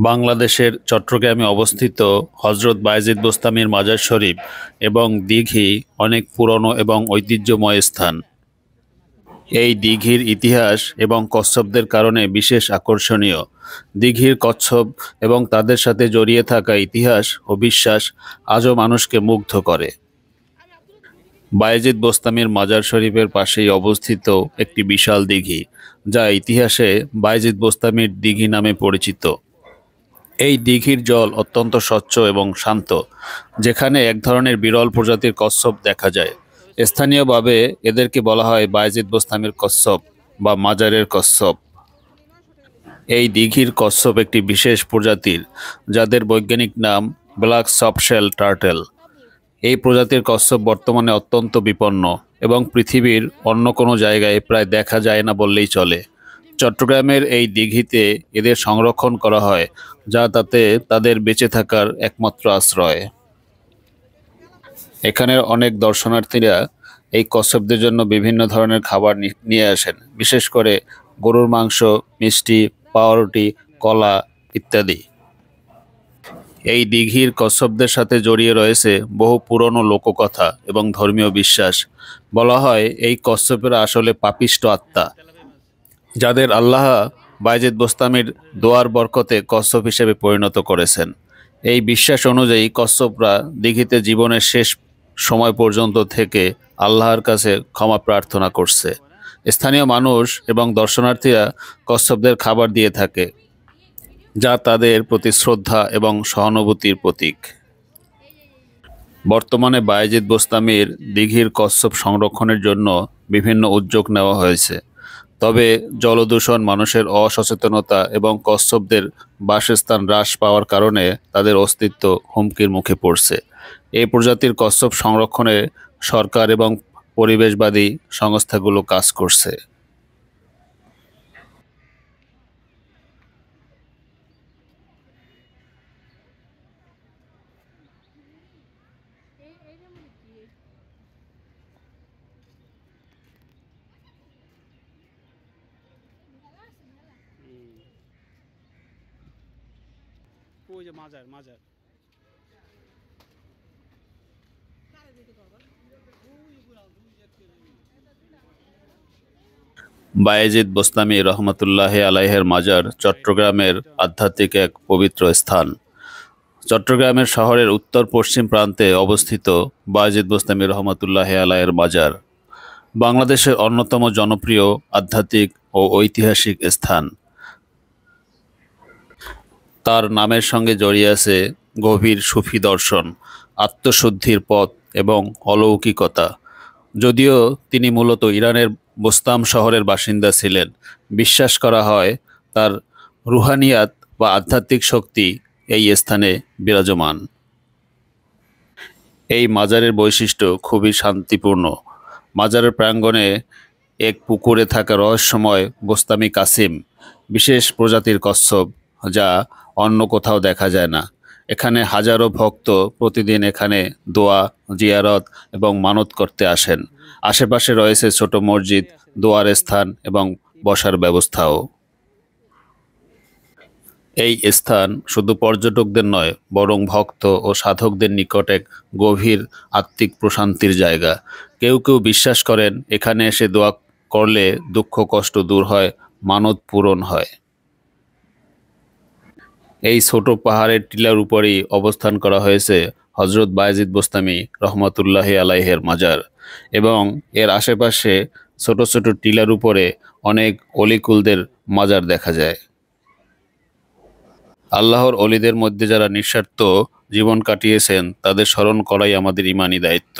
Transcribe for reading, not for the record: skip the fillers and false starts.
বাংলাদেশের চট্টগ্রামে অবস্থিত হযরত বায়েজিদ বোস্তামীর মাজার শরীফ এবং দীঘি অনেক পুরনো এবং ঐতিহ্যময় স্থান। এই দীঘির ইতিহাস এবং কচ্ছপদের কারণে বিশেষ আকর্ষণীয়। দীঘির কচ্ছপ এবং তাদের সাথে জড়িয়ে থাকা ইতিহাস ও বিশ্বাস আজও মানুষকে মুগ্ধ করে। বায়েজিদ বোস্তামীর মাজার শরীফের পাশেই অবস্থিত একটি বিশাল দীঘি, যা ইতিহাসে বায়েজিদ বোস্তামীর দীঘি নামে পরিচিত। এই দীঘির জল অত্যন্ত স্বচ্ছ এবং শান্ত, যেখানে এক ধরনের বিরল প্রজাতির কচ্ছপ দেখা যায়। স্থানীয়ভাবে এদেরকে বলা হয় বায়েজিদ বোস্তামীর কচ্ছপ বা মাজারের কচ্ছপ। এই দীঘির কচ্ছপ একটি বিশেষ প্রজাতির, যাদের বৈজ্ঞানিক নাম ব্ল্যাক সফটশেল টার্টেল। এই প্রজাতির কচ্ছপ বর্তমানে অত্যন্ত বিপন্ন এবং পৃথিবীর অন্য কোনো জায়গায় প্রায় দেখা যায় না বললেই চলে। চট্টগ্রামের এই দীঘিতে এদের সংরক্ষণ করা হয়, যা তাদের বেঁচে থাকার একমাত্র আশ্রয়। এখানের অনেক দর্শনার্থীরা এই কচ্ছপদের জন্য বিভিন্ন ধরনের খাবার নিয়ে আসেন, বিশেষ করে গরুর মাংস, মিষ্টি, পাউরুটি, কলা ইত্যাদি। এই দীঘির কচ্ছপদের সাথে জড়িয়ে রয়েছে বহু পুরনো লোককথা এবং ধর্মীয় বিশ্বাস। বলা হয় এই কচ্ছপেরা আসলে পাপিষ্ট আত্মা, যাদের আল্লাহ বায়েজিদ বোস্তামীর দোয়ার বরকতে কচ্ছপ হিসেবে পরিণত করেছেন। এই বিশ্বাস অনুযায়ী কচ্ছপরা দীঘিতে জীবনের শেষ সময় পর্যন্ত থেকে আল্লাহর কাছে ক্ষমা প্রার্থনা করছে। স্থানীয় মানুষ এবং দর্শনার্থীরা কচ্ছপদের খাবার দিয়ে থাকে, যা তাদের প্রতি শ্রদ্ধা এবং সহানুভূতির প্রতীক। বর্তমানে বায়েজিদ বোস্তামীর দীঘির কচ্ছপ সংরক্ষণের জন্য বিভিন্ন উদ্যোগ নেওয়া হয়েছে, তবে জলদূষণ, মানুষের অসচেতনতা এবং কচ্ছপদের বাসস্থান হ্রাস পাওয়ার কারণে তাদের অস্তিত্ব হুমকির মুখে পড়ছে। এই প্রজাতির কচ্ছপ সংরক্ষণে সরকার এবং পরিবেশবাদী সংস্থাগুলো কাজ করছে। ওই যে মাজার মাজার বায়েজিদ বোস্তামী রহমতুল্লাহ আলাইহের মাজার চট্টগ্রামের আধ্যাত্মিক এক পবিত্র স্থান। চট্টগ্রামের শহরের উত্তর পশ্চিম প্রান্তে অবস্থিত বায়েজিদ বোস্তামী রহমতুল্লাহ আলাইহের মাজার বাংলাদেশের অন্যতম জনপ্রিয় আধ্যাত্মিক ও ঐতিহাসিক স্থান। তার নামের সঙ্গে জড়িয়ে আছে গভীর সুফি দর্শন, আত্মশুদ্ধির পথ এবং অলৌকিকতা। যদিও তিনি মূলত ইরানের বোস্তাম শহরের বাসিন্দা ছিলেন, বিশ্বাস করা হয় তার রুহানিয়াত বা আধ্যাত্মিক শক্তি এই স্থানে বিরাজমান। এই মাজারের বৈশিষ্ট্য খুবই শান্তিপূর্ণ। মাজারের প্রাঙ্গণে এক পুকুরে থাকা রহস্যময় বোস্তামি কাসিম, বিশেষ প্রজাতির কচ্ছপ, যা অন্য কোথাও দেখা যায় না। এখানে হাজারো ভক্ত প্রতিদিন এখানে দোয়া, জিয়ারত এবং মানত করতে আসেন। আশেপাশে রয়েছে ছোট মসজিদ, দোয়ার স্থান এবং বসার ব্যবস্থাও। এই স্থান শুধু পর্যটকদের নয়, বরং ভক্ত ও সাধকদের নিকট এক গভীর আত্মিক প্রশান্তির জায়গা। কেউ কেউ বিশ্বাস করেন এখানে এসে দোয়া করলে দুঃখ কষ্ট দূর হয়, মানত পূরণ হয়। এই ছোট পাহাড়ের টিলার উপরেই অবস্থান করা হয়েছে হযরত বায়েজিদ বোস্তামী রহমতুল্লাহ আলাইহের মাজার, এবং এর আশেপাশে ছোট ছোট টিলার উপরে অনেক অলিকুলদের মাজার দেখা যায়। আল্লাহর অলিদের মধ্যে যারা নিঃস্বার্থ জীবন কাটিয়েছেন, তাদের স্মরণ করাই আমাদের ইমানি দায়িত্ব।